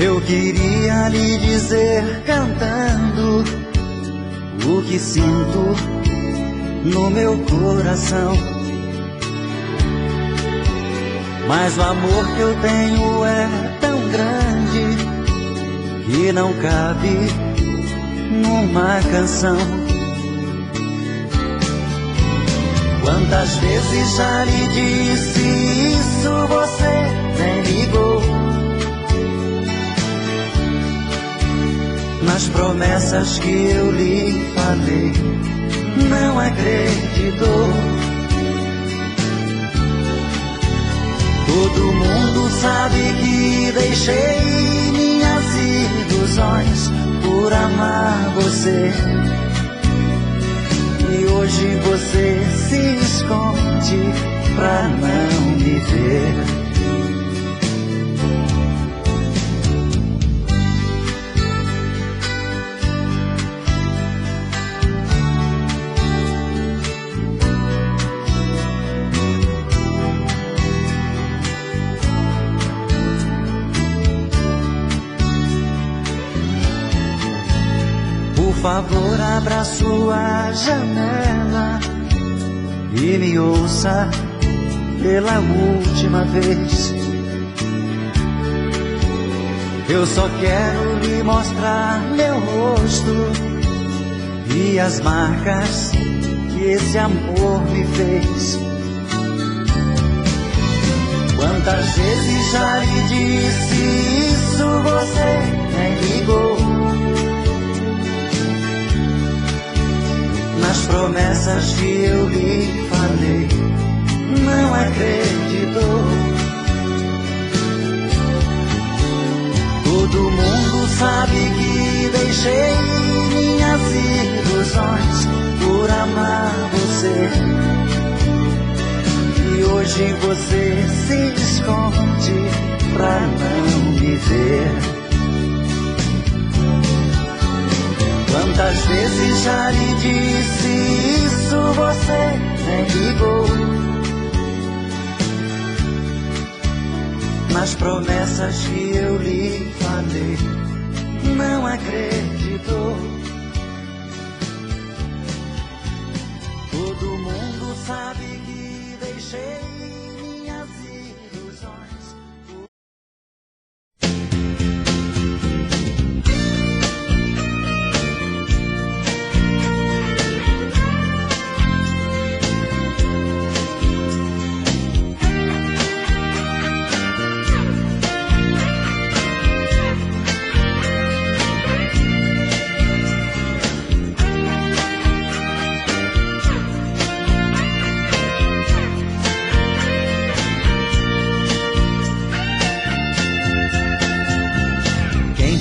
Eu queria lhe dizer cantando o que sinto no meu coração, mas o amor que eu tenho é tão grande que não cabe numa canção. Quantas vezes já lhe disse isso, você nem ligou. Nas promessas que eu lhe falei, não acreditou. Todo mundo sabe que deixei minhas ilusões por amar você, e hoje você se esconde pra não me ver. Por favor, abra sua janela e me ouça pela última vez. Eu só quero lhe mostrar meu rosto e as marcas que esse amor me fez. Quantas vezes já lhe disse isso, você nem ligou. Nas promessas que eu lhe falei, não acreditou. Todo mundo sabe que deixei minhas ilusões por amar você, e hoje você se esconde pra não me ver. Quantas vezes já lhe disse isso, você nem ligou. Nas promessas que eu lhe falei, não acreditou. Todo mundo sabe que deixei minhas ilusões.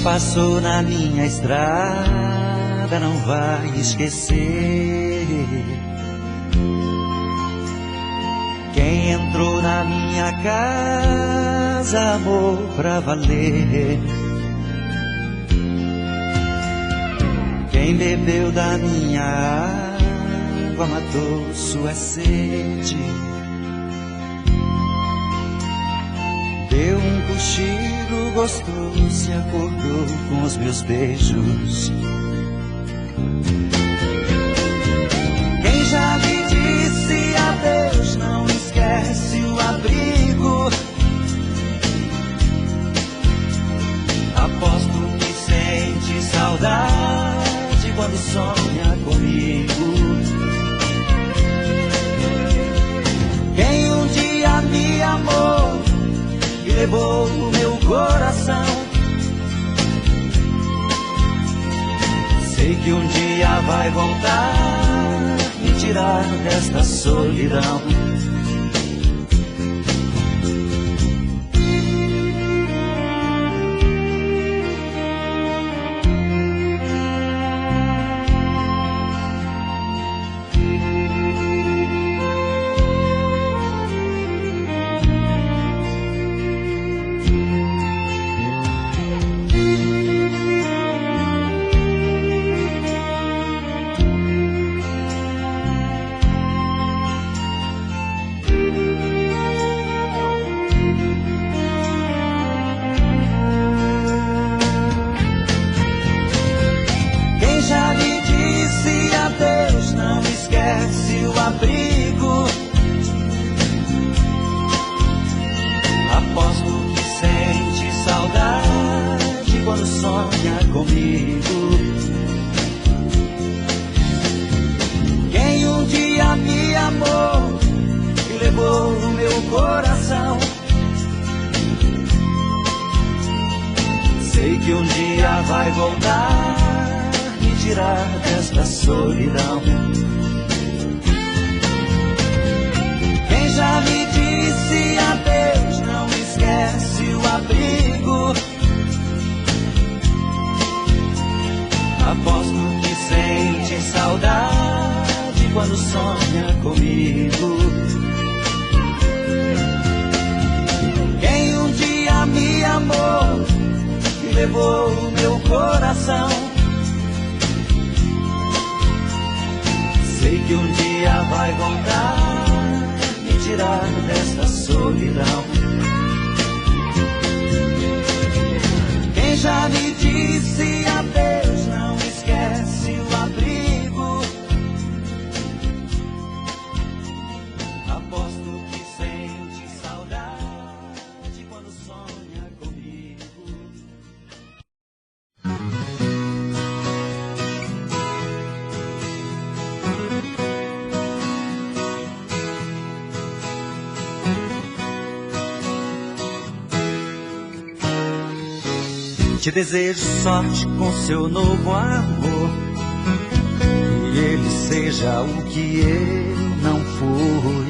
Passou na minha estrada não vai esquecer. Quem entrou na minha casa amou pra valer. Quem bebeu da minha água matou sua sede. Deu um cochilo gostoso e acordou com os meus beijos. Quem já lhe disse adeus não esquece o abrigo. Aposto que sente saudade quando sonha comigo. Quem um dia me amou e levou o meu coração, sei que um dia vai voltar me tirar desta solidão. Aposto que sente saudade quando sonha comigo. Quem um dia me amou e levou o meu coração, sei que um dia vai voltar, me tirar desta solidão. Quem já me disse adeus não esquece o abrigo. Aposto que sente saudade quando sonha comigo. Quem um dia me amou e levou o meu coração, sei que um dia vai voltar, me tirar desta solidão. Quem já me disse adeus não esquece o abrigo. Aposto que sente saudade quando sonha comigo. Te desejo sorte com seu novo amor, que ele seja o que eu não fui,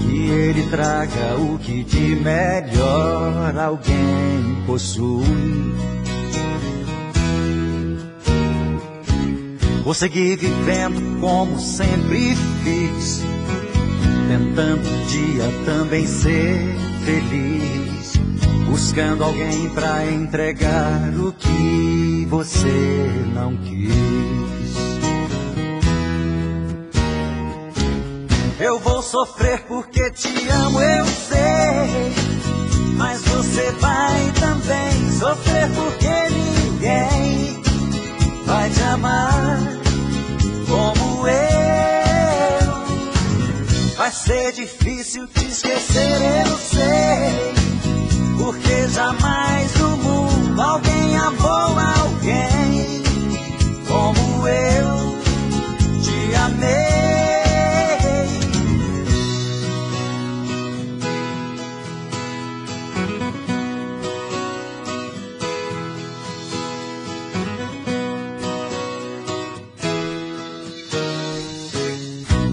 que ele traga o que de melhor alguém possui. Vou seguir vivendo como sempre fiz, tentando um dia também ser feliz, buscando alguém pra entregar o que você não quis. Eu vou sofrer porque te amo, eu sei, mas você vai também sofrer porque ninguém vai te amar como eu. Vai ser difícil te esquecer, eu sei, porque jamais no mundo alguém amou alguém como eu te amei.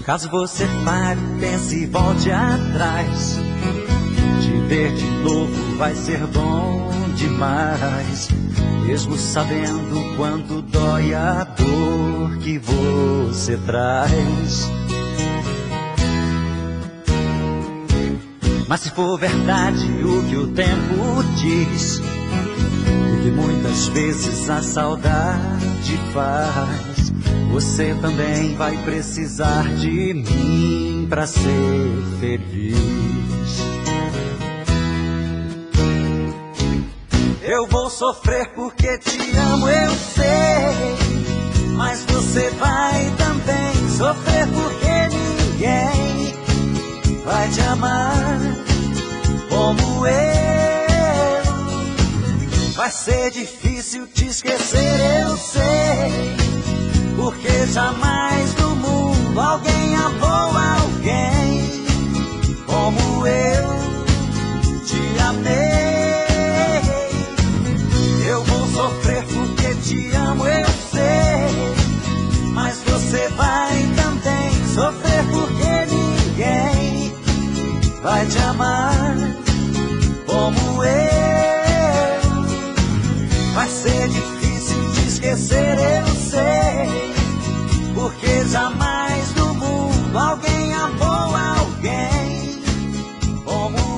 Caso você pare, pense e volte atrás, te ver de novo vai ser bom demais, mesmo sabendo quanto dói a dor que você traz. Mas se for verdade o que o tempo diz, o que muitas vezes a saudade faz, você também vai precisar de mim pra ser feliz. Eu vou sofrer porque te amo, eu sei, mas você vai também sofrer porque ninguém vai te amar como eu. Vai ser difícil te esquecer, eu sei, porque jamais no mundo alguém amou alguém como eu te amei. Eu vou sofrer porque te amo, eu sei, mas você vai também sofrer porque ninguém vai te amar como eu. Vai ser difícil te esquecer, eu sei, porque jamais no mundo alguém amou alguém como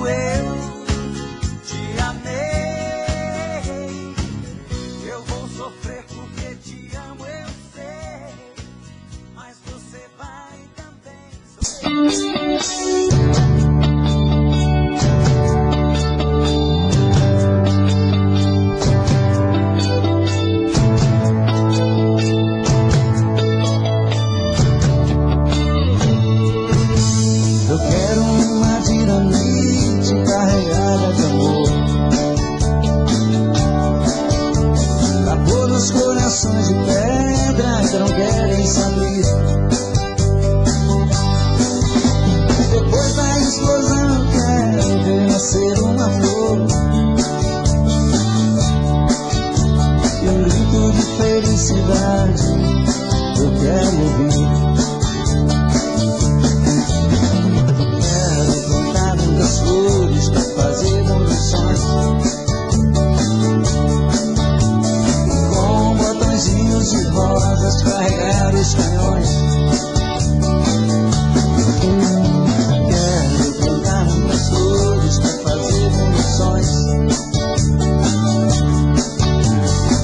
munições.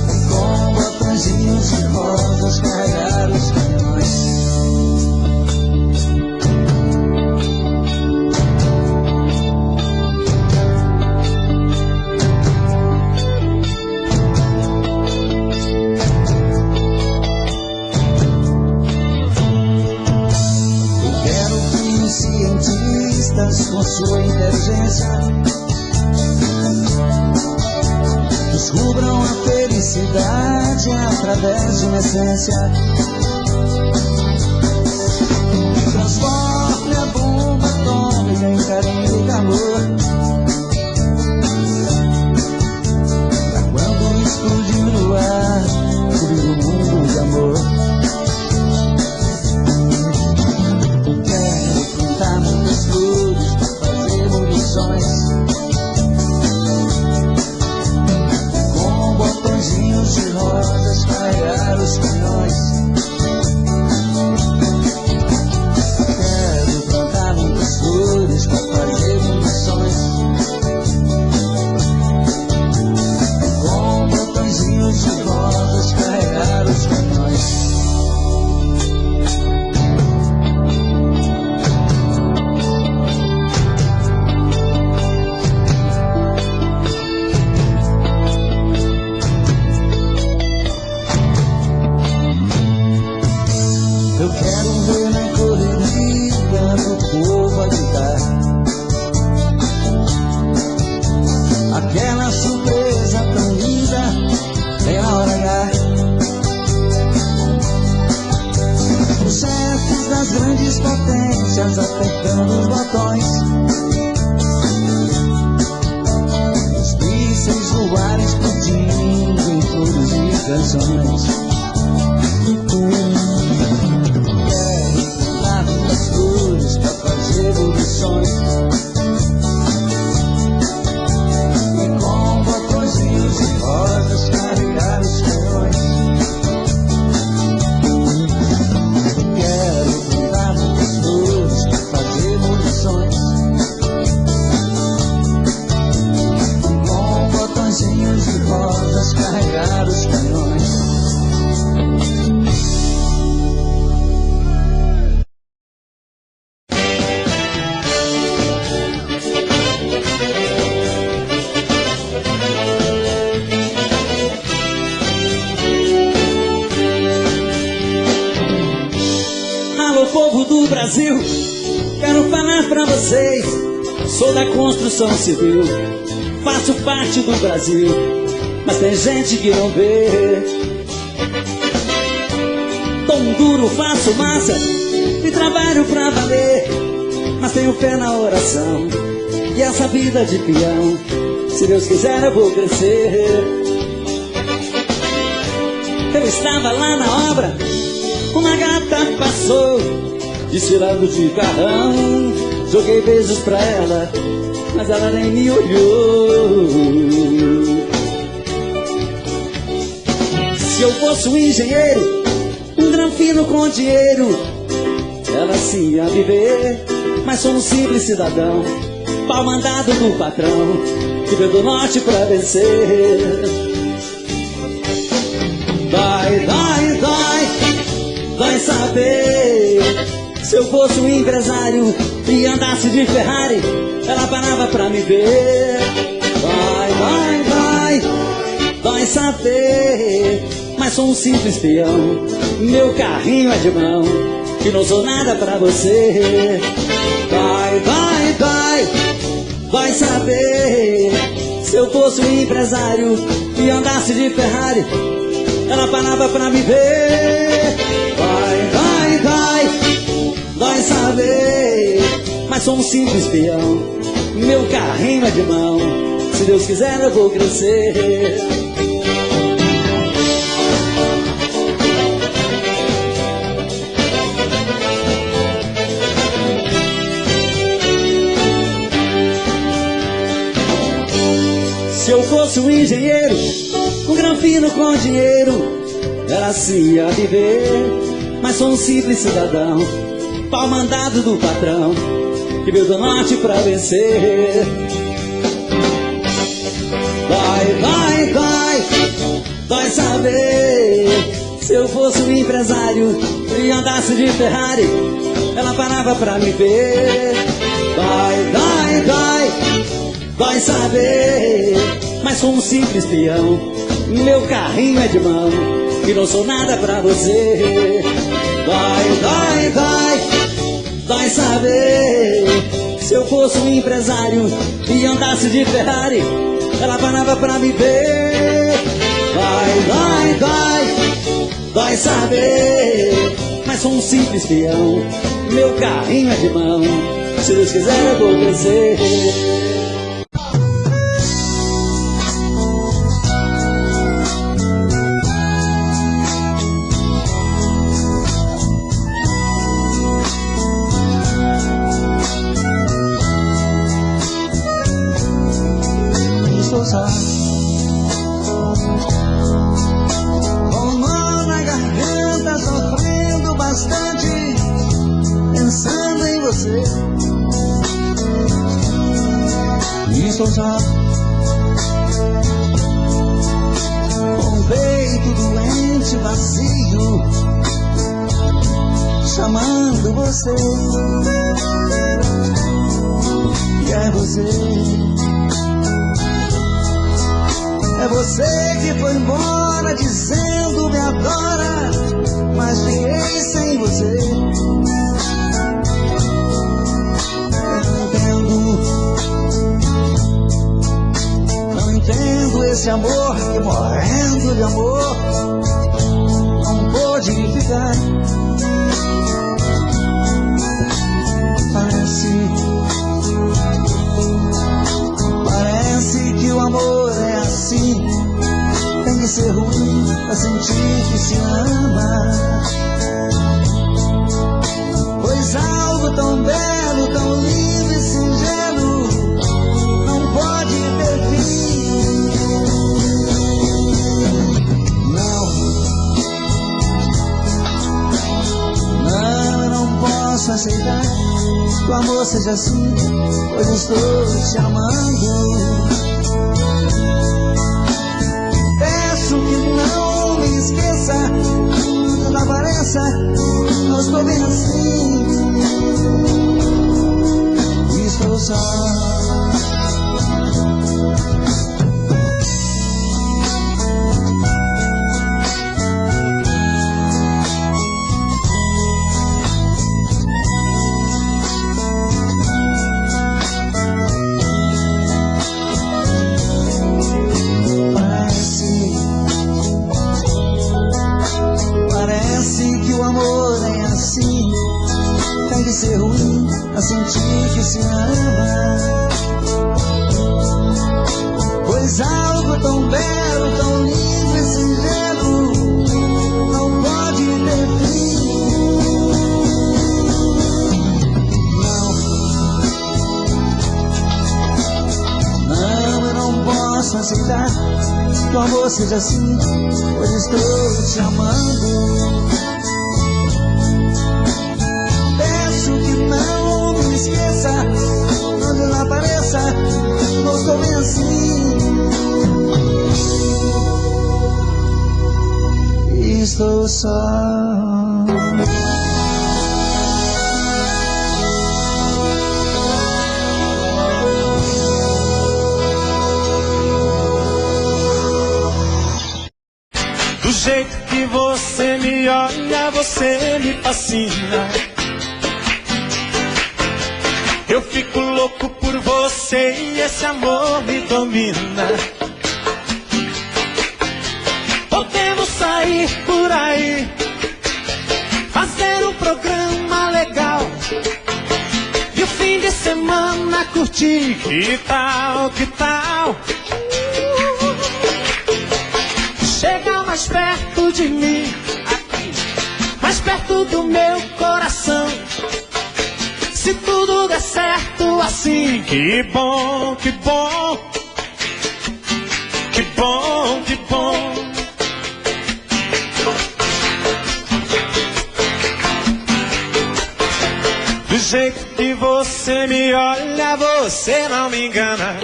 E com botõezinhos de rosas carregar os canhões. Com sua inteligência descubram a felicidade através de uma essência. Transforme a bomba atômica em carinho e calor. Pra quando explodir no ar, cobrir o mundo de amor. Com botõezinhos de rosas carregar os canhões. Quero plantar muitas flores pra fazer munições. Com botõezinhos de rosas carregar os canhões. Eu quero ver na corrida do povo agitar aquela surpresa tão linda, bem na hora H. Os chefes das grandes potências apertando os botões. Os mísseis no ar explodindo em flores e canções. Pra fazer evoluções. E com botõezinhos de rosas carregar os canhões. Quero plantar muitas flores pra fazer evoluções. E com botõezinhos de rosas carregar os canhões. Povo do Brasil, quero falar pra vocês. Sou da construção civil, faço parte do Brasil, mas tem gente que não vê. Tom duro, faço massa e trabalho pra valer, mas tenho fé na oração e essa vida de peão. Se Deus quiser eu vou crescer. Eu estava lá na obra, uma gata passou, desfilando de carrão. Joguei beijos pra ela, mas ela nem me olhou. Se eu fosse um engenheiro, um granfino com dinheiro, ela sim ia viver. Mas sou um simples cidadão, pau mandado do patrão, que veio do norte pra vencer. Dói, dói, dói, dói saber. Se eu fosse um empresário e andasse de Ferrari, ela parava pra me ver. Dói, dói, dói, dói saber. Mas sou um simples peão, meu carrinho é de mão, que não sou nada pra você. Dói, dói, dói, dói saber. Se eu fosse um empresário e andasse de Ferrari, ela parava pra me ver. Dói, dói, dói, dói saber. Mas sou um simples peão, meu carrinho é de mão, se Deus quiser eu vou crescer. Se eu fosse um engenheiro, um granfino com dinheiro, ela se ia viver. Mas sou um simples cidadão, pau mandado do patrão, que veio do norte pra vencer. Se eu fosse um empresário e andasse de Ferrari, ela parava pra me ver. Vai saber. Mas sou um simples peão, meu carrinho é de mão e não sou nada pra você. Vai saber. Se eu fosse um empresário e andasse de Ferrari, ela parava pra me ver. Vai saber. Mas sou um simples peão, meu carrinho é de mão. Se Deus quiser eu vou crescer. Estou só, com nó na garganta, sofrendo bastante, pensando em você. Estou só, com o peito doente, vazio, chamando você. E é você. É você que foi embora dizendo me adora, mas fiquei sem você. Não entendo esse amor que morrendo de amor não pôde ficar. Parece que o amor é assim, tem que ser ruim pra sentir que se ama. Pois algo tão belo, tão lindo e singelo não pode ter fim. Não, eu não posso aceitar que o amor seja assim, pois estou te amando. Peço que não me esqueça, não apareça, não estou bem assim. Estou só. Ser ruim a sentir que se ama, pois algo tão belo, tão lindo e singelo não pode ter fim. Não, eu não posso aceitar que o amor seja assim, pois estou te amando. Não me esqueça, onde ela apareça, não estou bem assim. Estou só. Do jeito que você me olha, você me fascina. Eu fico louco por você e esse amor me domina. Podemos sair por aí, fazer um programa legal e o fim de semana curtir. Que tal, que tal? Chega mais perto de mim, aqui, mais perto do meu coração. Se tudo der certo assim, que bom, que bom, que bom, que bom. Do jeito que você me olha, você não me engana.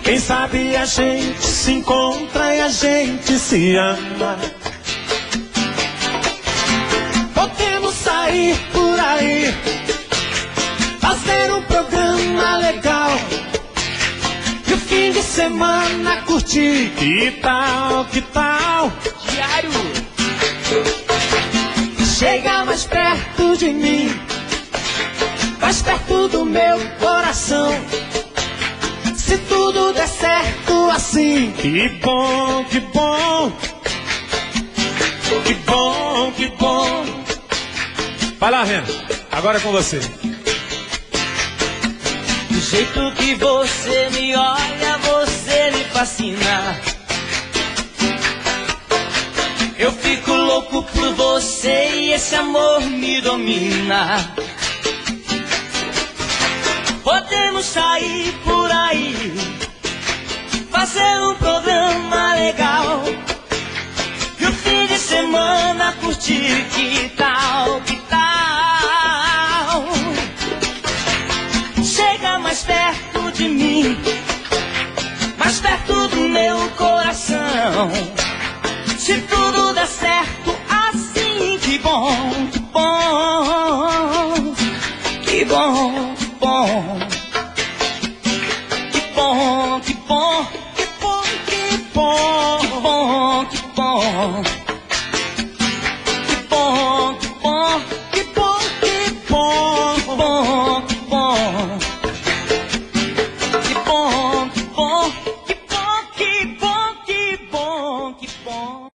Quem Quem sabe a gente se encontra e a gente se ama. Podemos sair por aí, fazer um programa legal e o fim de semana curtir. Que tal, que tal? Diário. Chega mais perto de mim, mais perto do meu coração. Se tudo der certo assim, que bom, que bom. Que bom, que bom. Vai lá, Rena, agora é com você. Do jeito que você me olha, você me fascina. Eu fico louco por você e esse amor me domina. Podemos sair por aí, fazer um programa legal e o fim de semana curtir. Que tal, que tal? Chega mais perto de mim, mais perto do meu coração. Se tudo der certo assim, que bom, que bom. Que bom, que bom. Que bom, que bom. Que bom, que bom. Que bom, que bom. Que bom, que bom. Que bom, que bom. Que bom, que bom. Que bom, que bom. Que bom, que bom. Que bom.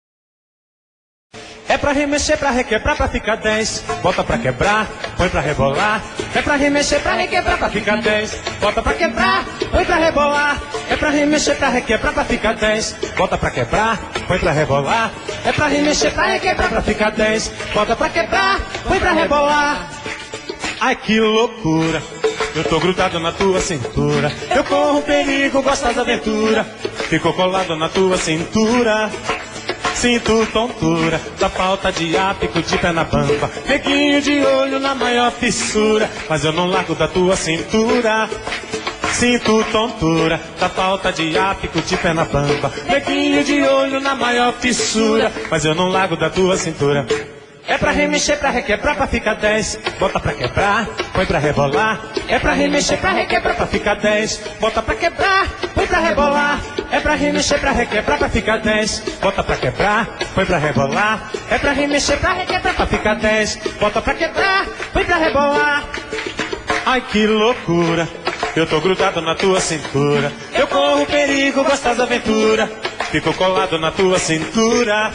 É pra remexer, pra requebrar, pra ficar 10. Bota pra quebrar, põe pra rebolar. É pra remexer, pra requebrar, pra ficar 10. Bota pra quebrar, põe pra rebolar. É pra remexer, pra requebrar, pra ficar 10. Bota pra quebrar, põe pra rebolar. É pra remexer, pra requebrar, pra ficar 10. Bota pra quebrar, põe pra rebolar. Ai, que loucura, eu tô grudado na tua cintura. Eu corro perigo, gosto da aventura. Fico colado na tua cintura. Sinto tontura da falta de ar, fico de pé na bamba. Neguinho de olho na maior fissura, mas eu não largo da tua cintura. Sinto tontura da falta de ar, fico de pé na bamba. Neguinho de olho na maior fissura, mas eu não largo da tua cintura. É pra remexer, pra requebrar, pra ficar 10. Bota pra quebrar, põe pra rebolar. É pra remexer, pra requebrar, pra ficar 10. Bota pra quebrar, põe pra rebolar. É pra remexer, pra requebrar, pra ficar 10. Bota pra quebrar, põe pra rebolar. É pra remexer, pra requebrar, pra ficar 10. Bota pra quebrar, põe pra rebolar. Ai, que loucura, eu tô grudado na tua cintura. Eu corro perigo, gosto da aventura. Fico colado na tua cintura.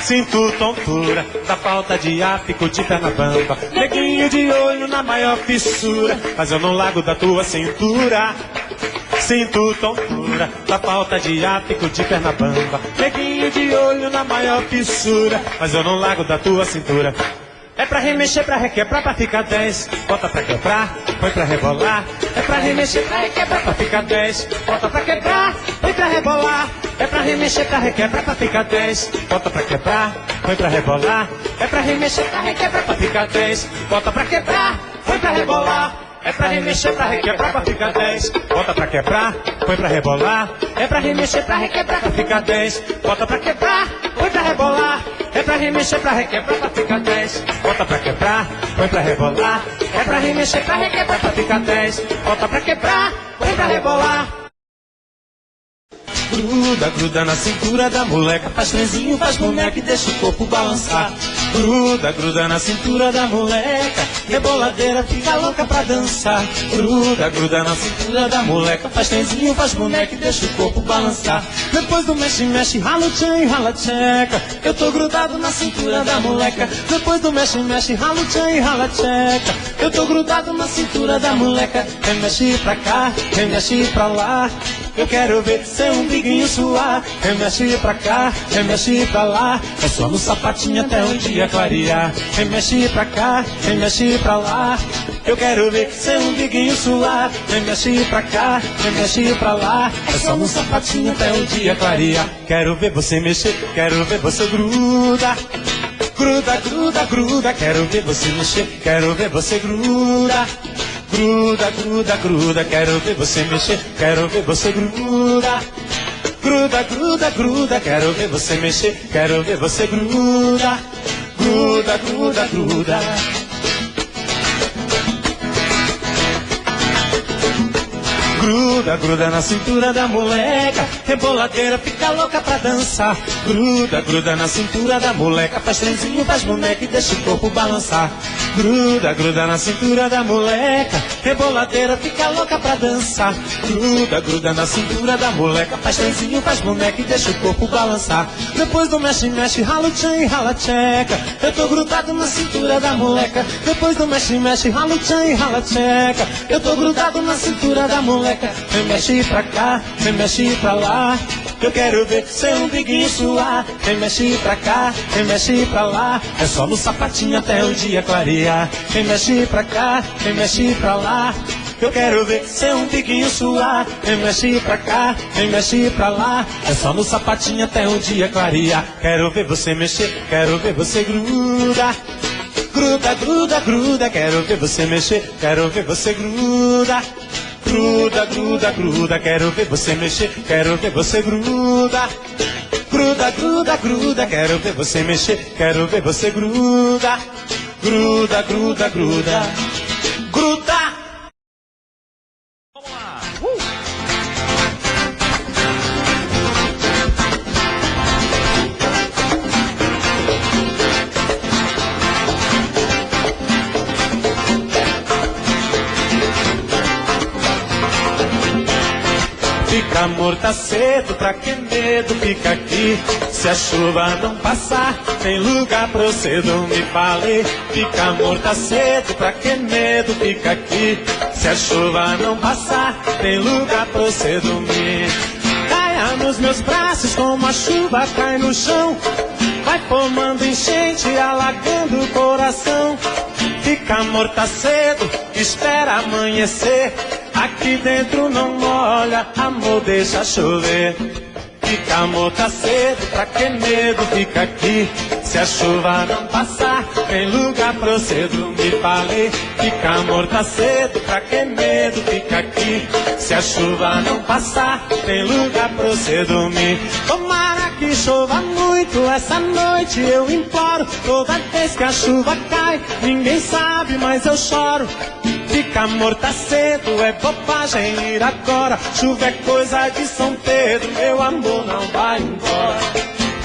Sinto tontura da falta de ar, fico de pé na bamba. Neguinho de olho na maior fissura, mas eu não largo da tua cintura. Sinto tontura da falta de ar, fico de pé na bamba. Neguinho de olho na maior fissura, mas eu não largo da tua cintura. É pra remexer, pra requebrar, pra ficar 10. Bota pra quebrar, põe pra rebolar. É pra remexer, pra requebrar, pra ficar 10. Bota pra quebrar, põe pra rebolar. É pra remexer, pra requebrar, pra ficar 10. Bota pra quebrar, põe pra rebolar. É pra remexer, pra requebrar, pra ficar 10. Bota pra quebrar, põe pra rebolar. É pra remexer, pra requebrar, pra ficar 10. Bota pra quebrar, põe pra rebolar. É pra remexer, pra requebrar, pra ficar 10. Bota pra quebrar, põe pra rebolar. É pra remexer, pra requebrar, pra ficar 10. Bota pra quebrar, põe pra rebolar. É pra remexer, pra requebrar, pra ficar 10. Bota pra quebrar, põe pra rebolar. Gruda, gruda na cintura da moleca. Faz trenzinho, faz boneca e deixa o corpo balançar. Gruda, gruda na cintura da moleca. Reboladeira, fica louca pra dançar. Gruda, gruda na cintura da moleca. Faz trenzinho, faz boneca e deixa o corpo balançar. Depois do mexe, mexe, rala o tchan e rala a tcheca. Eu tô grudado na cintura da moleca. Depois do mexe, mexe, rala o tchan e rala a tcheca. Eu tô grudado na cintura da moleca. Remexe pra cá, remexe pra lá. Eu quero ver seu umbiguinho suar. Remexe pra cá, remexe pra lá. É só no sapatinho até o dia clarear. Remexe pra cá, remexe pra lá. Eu quero ver seu umbiguinho suar. Remexe pra cá, remexe pra lá. É só no sapatinho até o dia clarear. Quero ver você mexer, quero ver você gruda. Gruda, gruda, gruda. Quero ver você mexer, quero ver você gruda. Gruda, gruda, gruda, quero ver você mexer, quero ver você gruda. Gruda, gruda, gruda, quero ver você mexer, quero ver você gruda. Gruda, gruda, gruda. Gruda, gruda na cintura da moleca, reboladeira, fica louca pra dançar. Gruda, gruda na cintura da moleca, faz trenzinho, faz boneca e deixa o corpo balançar. Gruda, gruda na cintura da moleca, reboladeira, fica louca pra dançar. Gruda, gruda na cintura da moleca, faz trenzinho, faz boneca e deixa o corpo balançar. Depois do mexe, mexe, rala o tchan e rala a tcheca. Eu tô grudado na cintura da moleca. Depois do mexe, mexe, rala o tchan e rala a tcheca. Eu tô grudado na cintura da moleca. Vem mexe pra cá, vem mexe pra lá. Eu quero ver seu umbiguinho suar. Vem mexe pra cá, vem mexe pra lá. É só no sapatinho até o dia clarear. Vem mexe pra cá, vem mexe pra lá. Eu quero ver seu umbiguinho suar. Vem mexe pra cá, vem mexe pra lá. É só no sapatinho até o dia clarear. Quero ver você mexer, quero ver você gruda. Gruda, gruda, gruda. Quero ver você mexer, quero ver você gruda. Gruda, gruda, gruda, quero ver você mexer, quero ver você gruda. Gruda, gruda, gruda, quero ver você mexer, quero ver você gruda. Gruda, gruda, gruda. Gruda! Vamos lá! Fica morta cedo, pra que medo, fica aqui. Se a chuva não passar, tem lugar pra eu ser, me falei. Fica morta cedo, pra que medo, fica aqui. Se a chuva não passar, tem lugar pra eu ser, dormir. Caia nos meus braços como a chuva cai no chão. Vai formando enchente, alagando o coração. Fica morta cedo, espera amanhecer. Aqui dentro não molha, amor, deixa chover. Fica morta cedo, pra que medo, fica aqui. Se a chuva não passar, tem lugar pra eu ser, me falei. Fica morta cedo, pra que medo, fica aqui. Se a chuva não passar, tem lugar pra eu ser, dormir. Tomara que chova muito essa noite, eu imploro. Toda vez que a chuva cai, ninguém sabe, mas eu choro. Fica morta cedo, é bobagem ir agora. Chuva é coisa de São Pedro, meu amor não vai embora.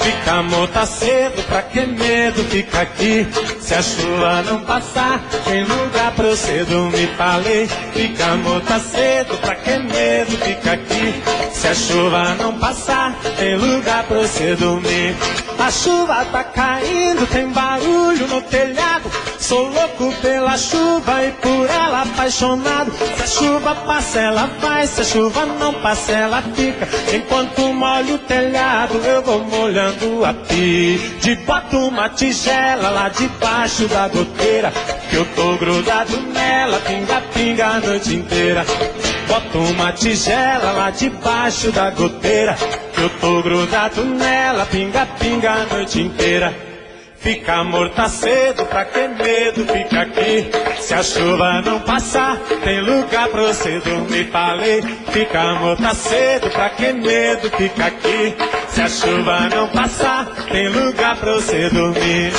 Fica morta cedo, pra que medo, fica aqui. Se a chuva não passar, tem lugar pra eu ser, me falei. Fica morta cedo, pra que medo, fica aqui. Se a chuva não passar, tem lugar pra eu ser, dormir. A chuva tá caindo, tem barulho no telhado. Sou louco pela chuva e por ela apaixonado. Se a chuva passa, ela vai. Se a chuva não passa, ela fica. Enquanto molho o telhado, eu vou molhando a pide. Boto uma tigela lá debaixo da goteira, que eu tô grudado nela, pinga, pinga a noite inteira. Boto uma tigela lá debaixo da goteira, que eu tô grudado nela, pinga, pinga a noite inteira. Fica morta cedo, pra que medo, fica aqui. Se a chuva não passar, tem lugar pra você dormir, falei. Fica morta cedo, pra que medo, fica aqui. Se a chuva não passar, tem lugar pra você dormir.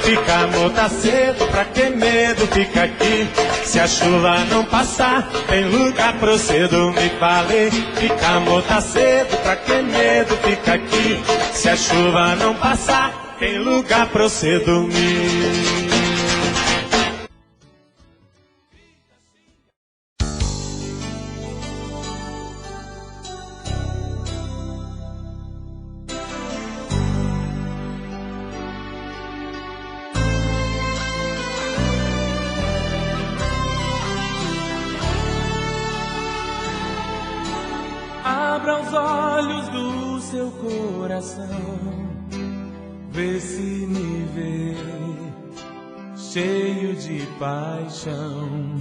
Fica morta cedo, pra que medo, fica aqui. Se a chuva não passar, tem lugar pra você dormir, falei. Fica morta cedo, pra que medo, fica aqui. Se a chuva não passar, tem lugar pra você dormir. Abra os olhos do seu coração, vê se me vê, cheio de paixão,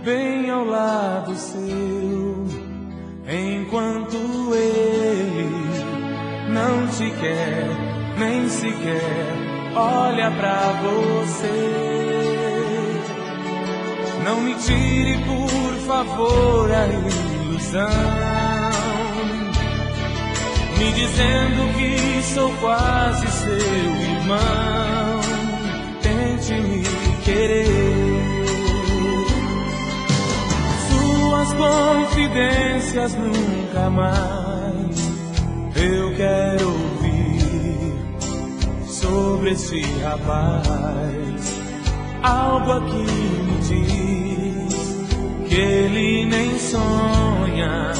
bem ao lado seu, enquanto ele não te quer, nem sequer olha pra você. Não me tire, por favor, a ilusão, me dizendo que sou quase seu irmão. Tente me querer. Suas confidências nunca mais eu quero ouvir sobre esse rapaz. Algo aqui me diz que ele nem sonha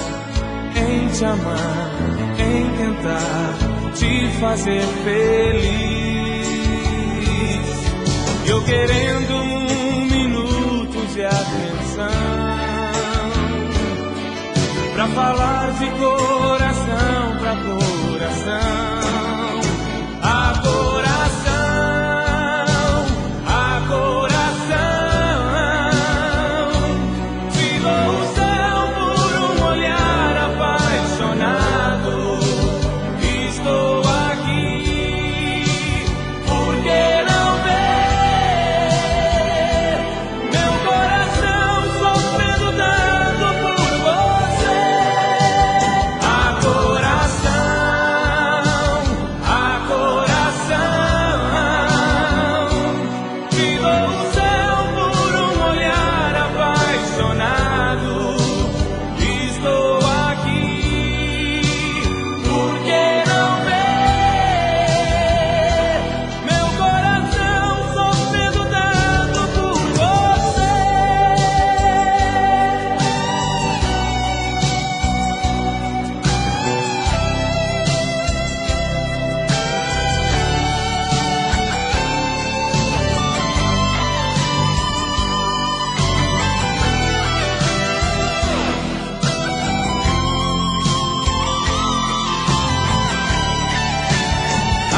em te amar, em tentar te fazer feliz. Eu querendo 1 minuto de atenção pra falar de coração pra coração. A coração, a coração, te dou o céu por um olhar apaixonado. Estou aqui, porque não ver meu coração sofrendo tanto por você. A coração, a coração, te dou o céu por um olhar apaixonado. Estou aqui, porque não ver meu coração sofrendo tanto por você.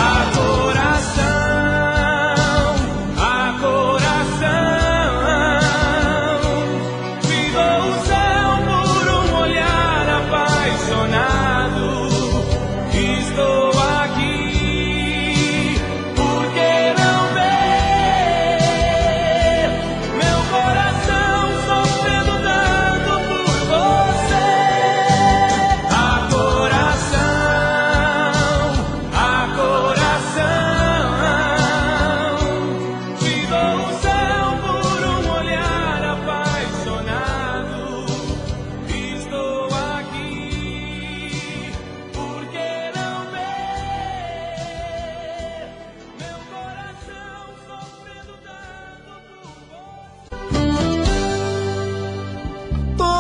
A coração, te dou o céu por um olhar apaixonado. Estou aqui, porque não ver meu coração sofrendo tanto por você. A coração, te dou o céu por um olhar apaixonado. Estou aqui, porque não ver meu coração sofrendo tanto por você. Tô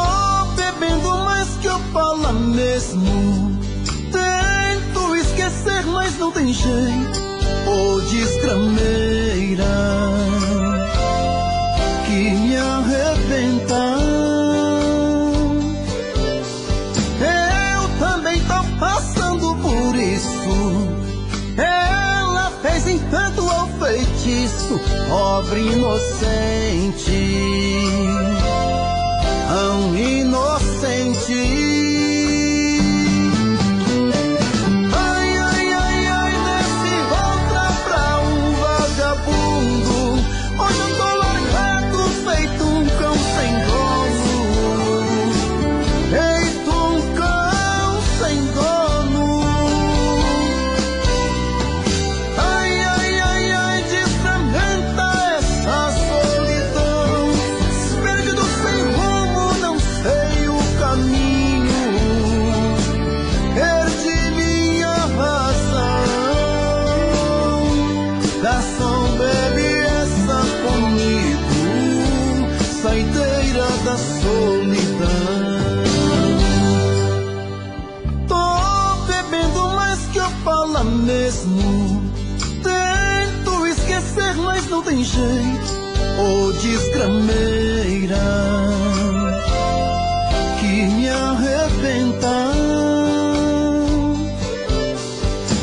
bebendo mais que eu falo mesmo. Tento esquecer, mas não tem jeito. Ô desgrameira que me arrebenta. Eu também tô passando por isso. Ela fez encanto ao feitiço, pobre inocente, tão inocente. Ai, ai, ai, ai, nesse outra pra um vagabundo. Hoje eu tô largado, feito um cão sem dono. Feito um cão sem dono. Ai, ai, ai, ai, desfragmenta essa solidão. Perdido sem rumo, não sei o caminho. Perdi minha razão. Garçom, bebe essa comigo, saideira da solidão. Tô bebendo mais que eu falo mesmo. Tento esquecer, mas não tem jeito. Ô desgrameira que me arrebenta.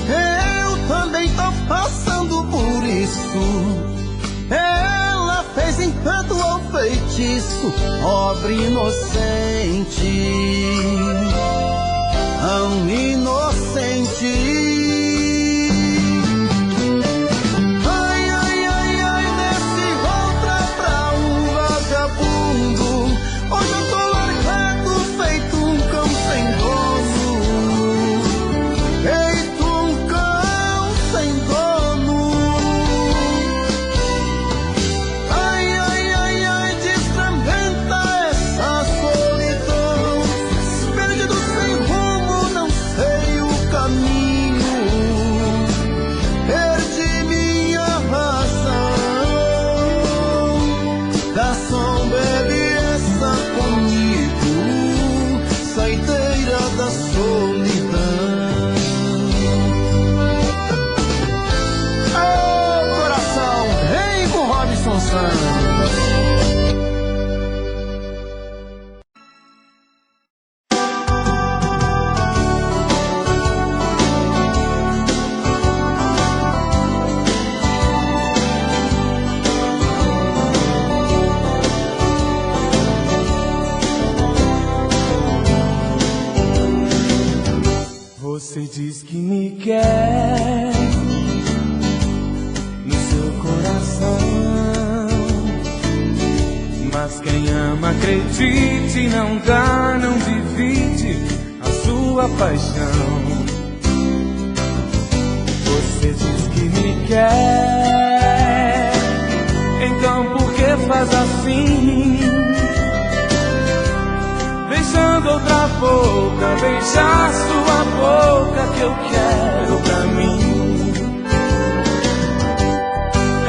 Eu também tô passando por isso. Ela fez encanto ao feitiço, pobre inocente, tão inocente. Ai, ai, ai, ai, nesse outra pra um vagabundo. Você diz que me quer no seu coração, mas quem ama acredite, não dá, não divide a sua paixão. Você diz que me quer, então por que faz assim? Deixando outra boca beijar sua boca que eu quero pra mim.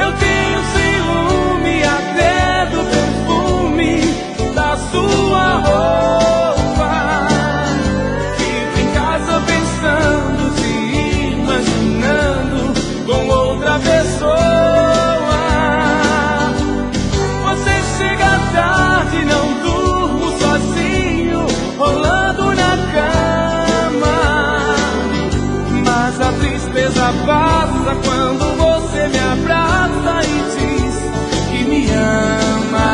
Eu tenho ciúme até do perfume da sua roupa. Fico em casa pensando, te imaginando com outra pessoa. Você chega tarde, não durmo sozinho, rolando na cama. Mas a tristeza passa quando você me abraça e diz que me ama.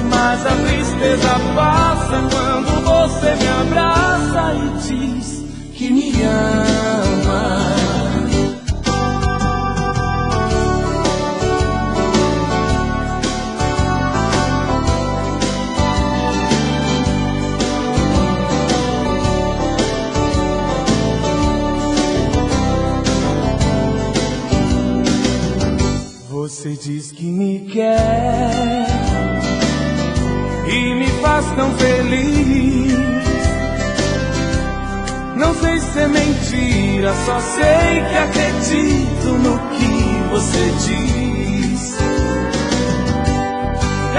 Mas a tristeza passa quando você me abraça e diz que me ama. Você diz que me quer e me faz tão feliz. Não sei se é mentira, só sei que acredito no que você diz.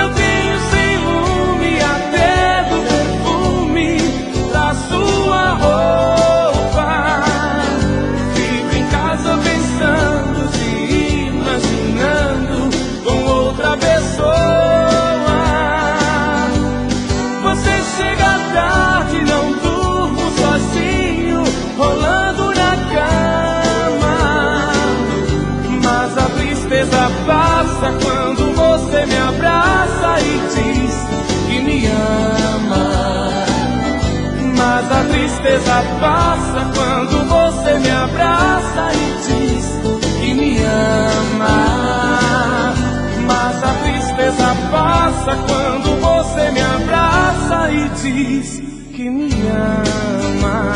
Eu tenho ciúme até do perfume da sua roupa. Fico em casa pensando, te imaginando com outra pessoa. Você chega tarde, não durmo sozinho, rolando na cama. Mas a tristeza passa quando você me abraça e diz que me ama. Mas a tristeza passa quando você me abraça e diz que me ama. Mas a tristeza passa quando você me abraça e diz que me ama.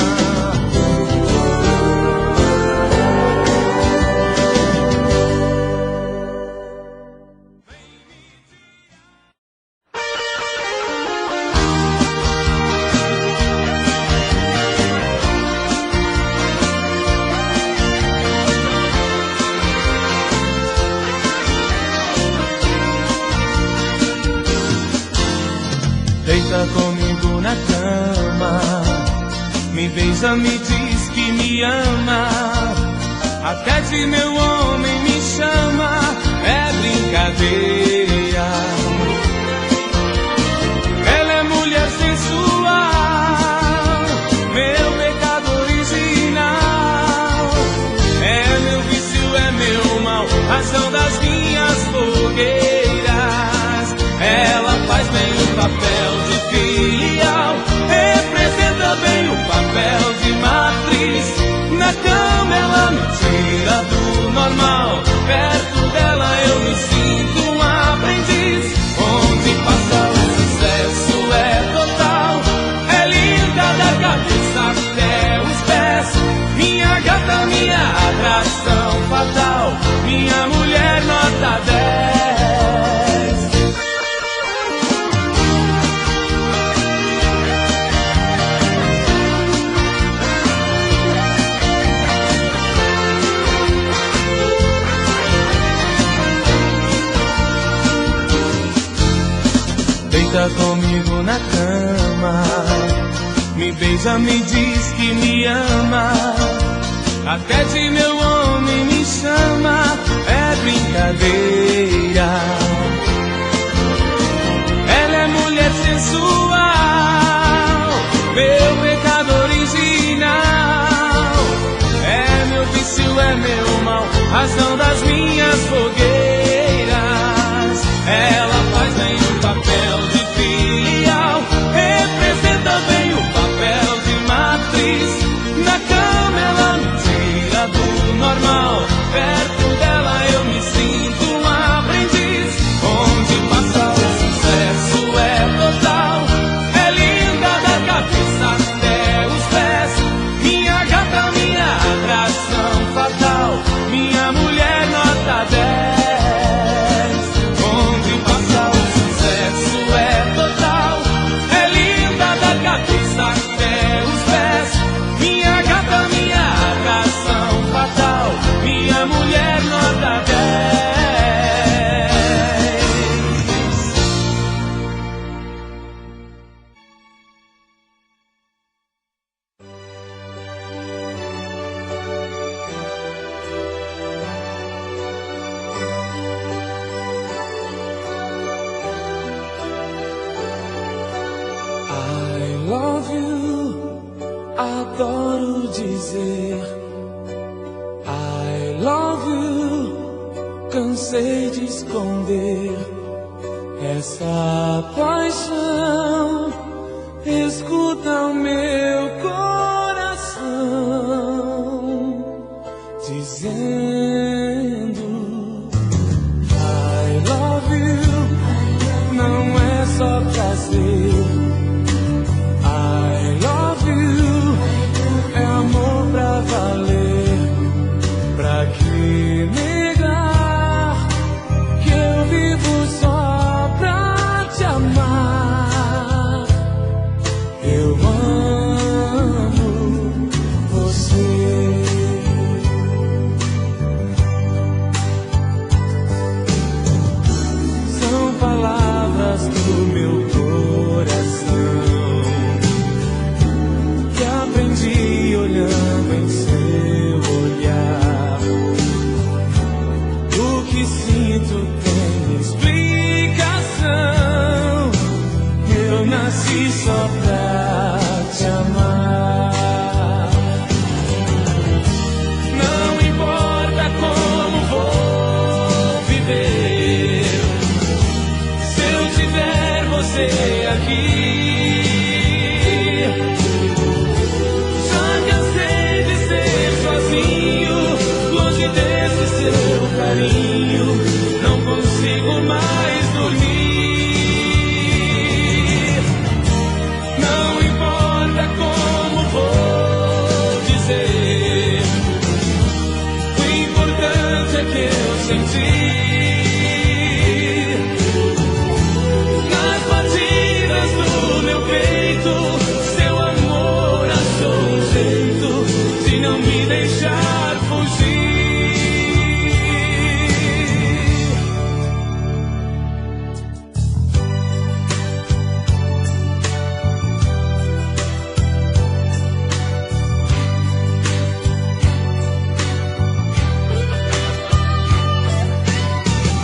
Deita comigo na cama, me beija, me diz que me ama. Até de meu homem me chama, é brincadeira. Ela é mulher sensual, meu pecado original. É meu vício, é meu mal, razão das minhas fogueiras. Ela faz bem o papel de filial, representa bem o papel de matriz. Na cama ela me tira do normal, perto dela eu me sinto um aprendiz. Onde passa o sucesso é total, é linda da cabeça até os pés. Minha gata, minha atração fatal, minha mulher nota 10. Deita comigo na cama, me beija, me diz que me ama. Até de meu homem me chama, é brincadeira. Ela é mulher sensual, meu pecado original. É meu vício, é meu mal, razão das minhas fogueiras. Ela faz bem o papel de filial, representa bem o papel de matriz. Adoro dizer I love you. Cansei de esconder essa paixão. Escuta o meu coração dizendo I love you. Não é só prazer. I love you. É amor pra valer. Pra que negar que eu vivo só pra te amar? Eu amo você. São palavras do meu coração que aprendi olhando em seu olhar. O que sinto tem explicação. Eu nasci só pra te amar. Não importa como vou viver, se eu tiver você aqui. Já cansei de ser sozinho, longe desse seu carinho. Não consigo mais dormir. Não importa como vou dizer, o importante é que eu senti nas batidas do meu peito. Seu amor achou um jeito de não me deixar fugir.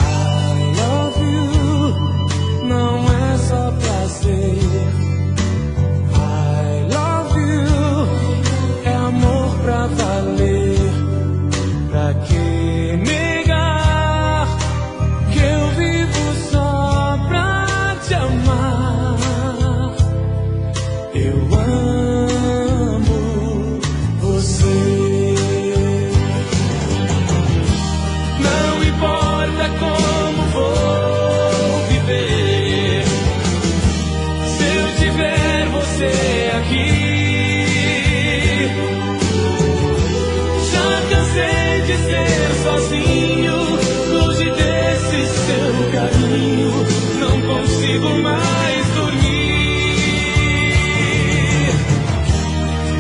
I love you. Não é só prazer. I love you. É amor pra valer. Pra que negar que eu vivo só pra te amar? Eu amo você. Não importa como vou viver, se eu tiver você aqui. Já cansei de ser sozinho, longe desse seu carinho. Não consigo mais dormir.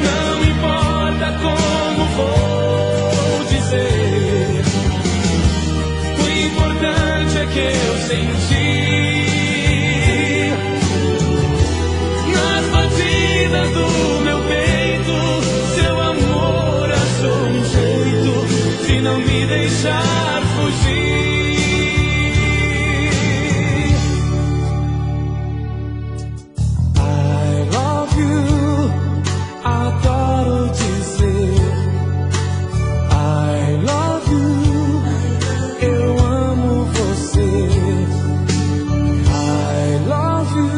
Não importa como vou dizer, o importante é que eu senti nas batidas do meu peito. Seu amor achou um jeito de não me deixar fugir. I love you. Adoro dizer I love you. Eu amo você. I love you.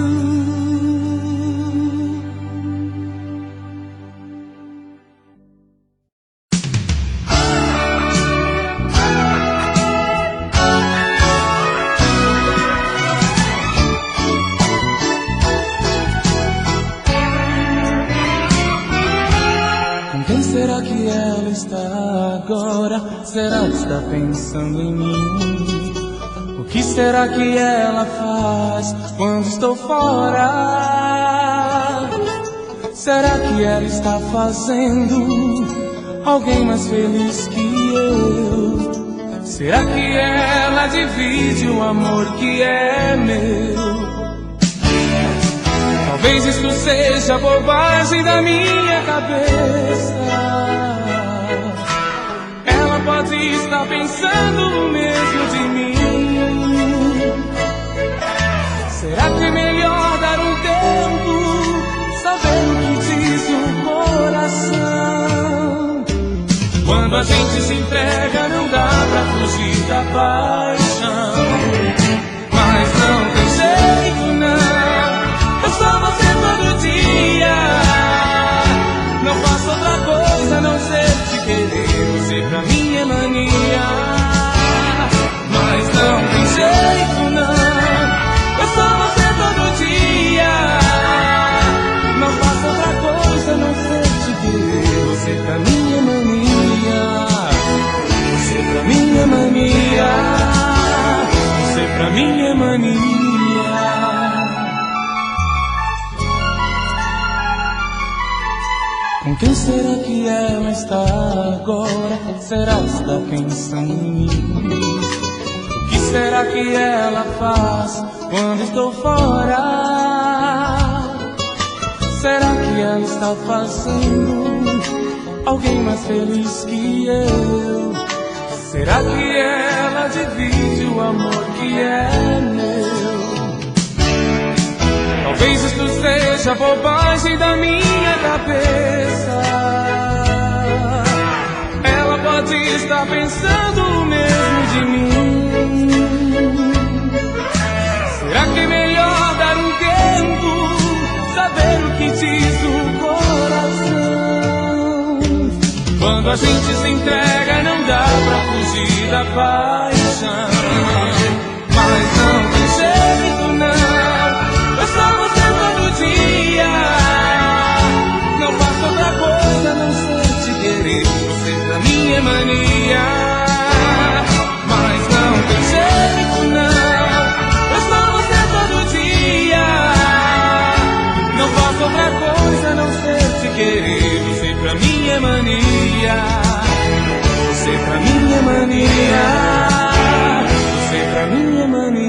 Com quem será que ela está agora? Será que está pensando em mim? O que será que ela faz quando estou fora? Será que ela está fazendo alguém mais feliz que eu? Será que ela divide o amor que é meu? Talvez isso seja bobagem da minha cabeça. Ela pode estar pensando o mesmo de mim. Será que é melhor dar um tempo, saber o que diz o coração? entrega, não dá pra fugir da paixão. Mas não tem jeito, não. Eu sou você todo dia. Não faço outra coisa a não ser te querer. Você pra mim é mania. Mas não tem jeito, não. Eu sou você todo dia. Não faço outra coisa a não ser te querer. Você pra mim é mania. Você pra mim é mania. Você pra mim é mania. Com quem será que ela está agora? Será que está pensando em mim? O que será que ela faz quando estou fora? Será que ela está fazendo alguém mais feliz que eu? Será que ela divide o amor que é meu? Talvez isto seja bobagem da minha cabeça. Ela pode estar pensando o mesmo de mim. Será que é melhor dar um tempo, saber o que diz o coração? Quando a gente se entrega, não dá pra fugir da paixão. Mas não tem jeito, não. Eu sou você todo dia. Não faço outra coisa a não ser te querer. Você pra mim é mania. Mas não tem jeito, não. Eu sou você todo dia. Não faço outra coisa a não ser te querer. Você pra mim é mania. Você pra mim é mania. Você pra mim é mania.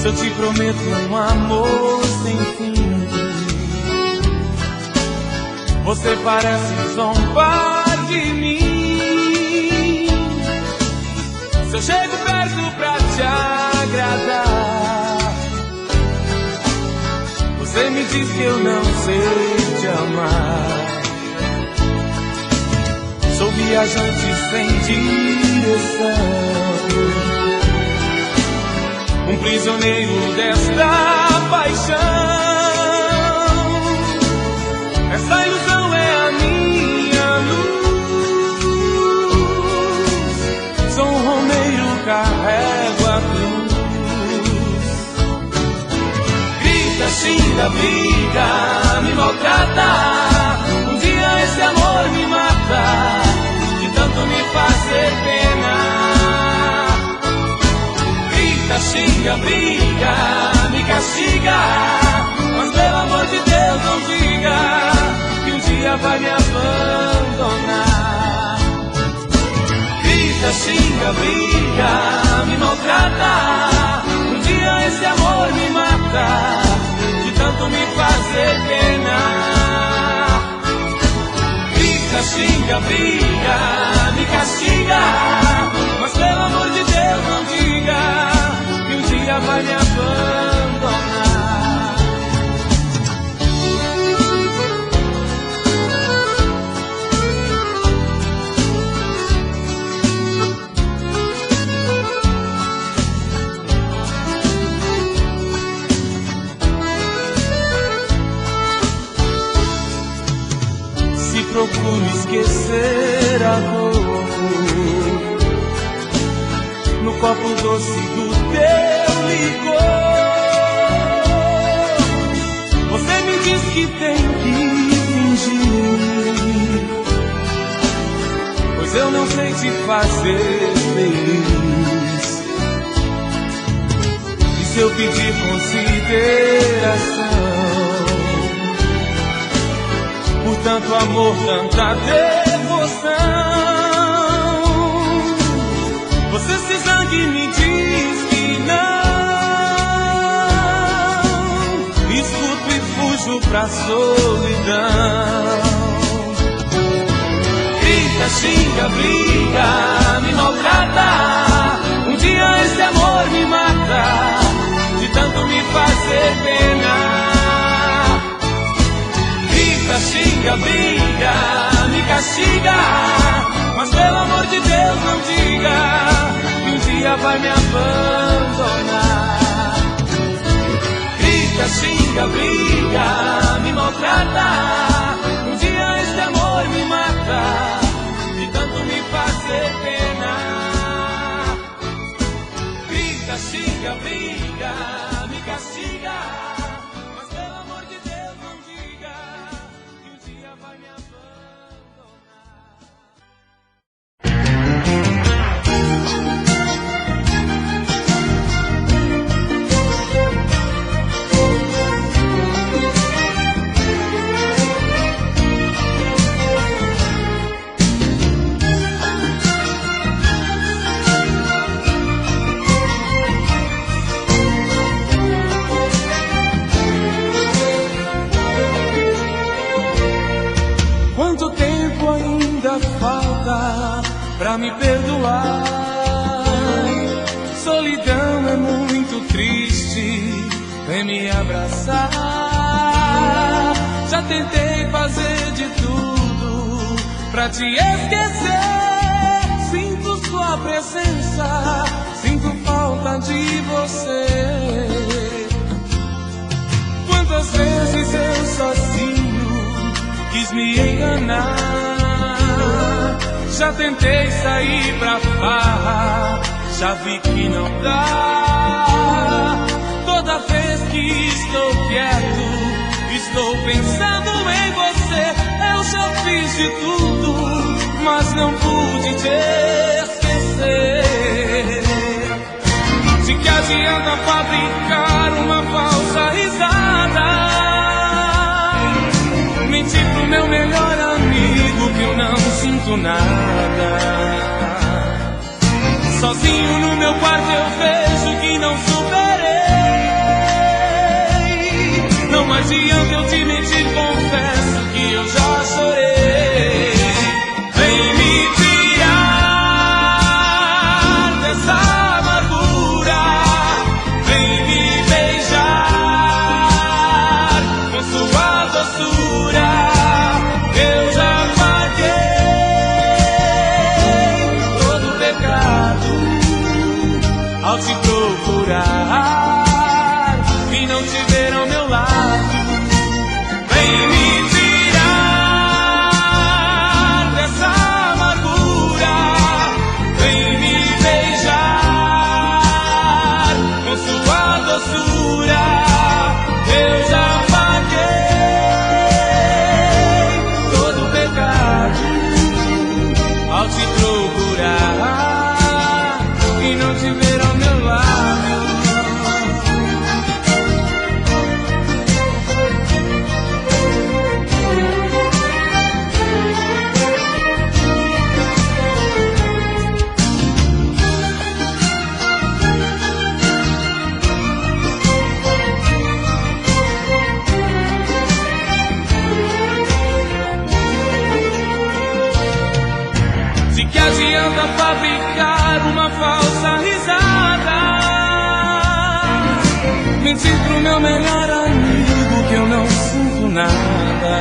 Eu te prometo um amor sem fim. Você parece zombar de mim. Se eu chego perto pra te agradar, você me diz que eu não sei te amar. Sou viajante sem direção, um prisioneiro desta paixão. Essa ilusão é a minha luz. Sou um romeiro, carrego a cruz. Grita, xinga, briga, me maltrata. Um dia esse amor me mata, de tanto me fazer pena. Xinga, briga, me castiga, mas pelo amor de Deus não diga que um dia vai me abandonar. Grita, xinga, briga, me maltrata. Um dia esse amor me mata, de tanto me fazer pena. Grita, xinga, briga, me castiga, mas pelo amor de Deus não diga que um dia vai me abandonar. Se procuro esquecer a dor no copo doce do teu licor, você me diz que tem que fingir, pois eu não sei te fazer feliz. E se eu pedir consideração por tanto amor, tanta devoção, você se me diz que não. Escuto e fujo pra solidão. Grita, xinga, briga, me maltrata. Um dia esse amor me mata, de tanto me fazer pena. Grita, xinga, briga, me castiga, mas pelo amor de Deus não diga que um dia vai me abandonar. Grita, xinga, briga, me maltrata. Um dia esse amor me mata, de tanto me fazer pena. Grita, xinga, briga, me castiga, mas pelo amor de Deus não diga que um dia vai me Quanto tempo ainda falta pra me perdoar? Solidão é muito triste, vem me abraçar. Já tentei fazer de tudo pra te esquecer. Sinto sua presença, sinto falta de você. Quantas vezes eu sozinho quis me enganar. Já tentei sair pra farra, já vi que não dá. Toda vez que estou quieto, estou pensando em você. Eu já fiz de tudo, mas não pude te esquecer. De que adianta fabricar uma falsa risada? Mentir pro meu melhor amigo que eu não sinto nada. Sozinho no meu quarto eu vejo que não superei. Não adianta eu te mentir, confesso que eu já chorei. Vem me tirar dessa amargura, vem me beijar com sua doçura. Eu já paguei todo o pecado ao te procurar e não te ver ao meu lado. Vem me tirar dessa amargura, vem me beijar com sua doçura. Eu já paguei todo o pecado ao te procurar e não te ver ao meu lado. De que adianta fabricar uma falsa risada? Mentir pro meu melhor amigo que eu não sinto nada.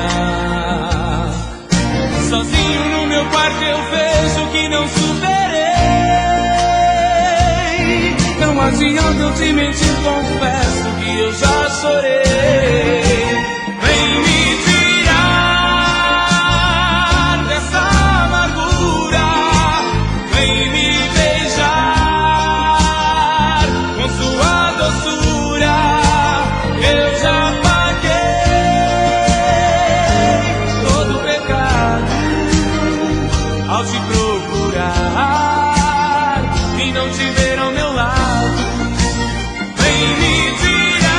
Sozinho no meu quarto eu vejo que não superei. Não adianta eu te mentir, confesso que eu já chorei. Vem me tirar dessa amargura, vem me beijar com sua doçura. Eu já paguei todo o pecado ao te procurar e não te ver ao meu lado. Vem me tirar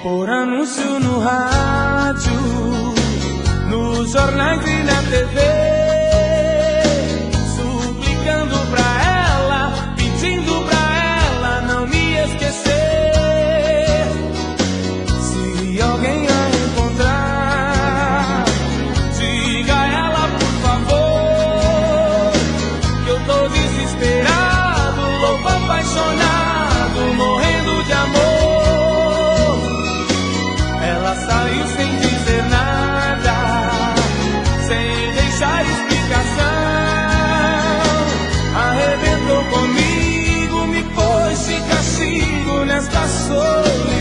por anúncio no rádio, nos jornais e na TV, suplicando pra ela, pedindo pra ela não me esquecer. Se alguém a encontrar, diga a ela por favor que eu tô desesperado, louco, apaixonado, morrendo de amor. Ela saiu sem dizer nada, sem deixar explicação, arrebentou comigo, me pôs de castigo nesta solidão.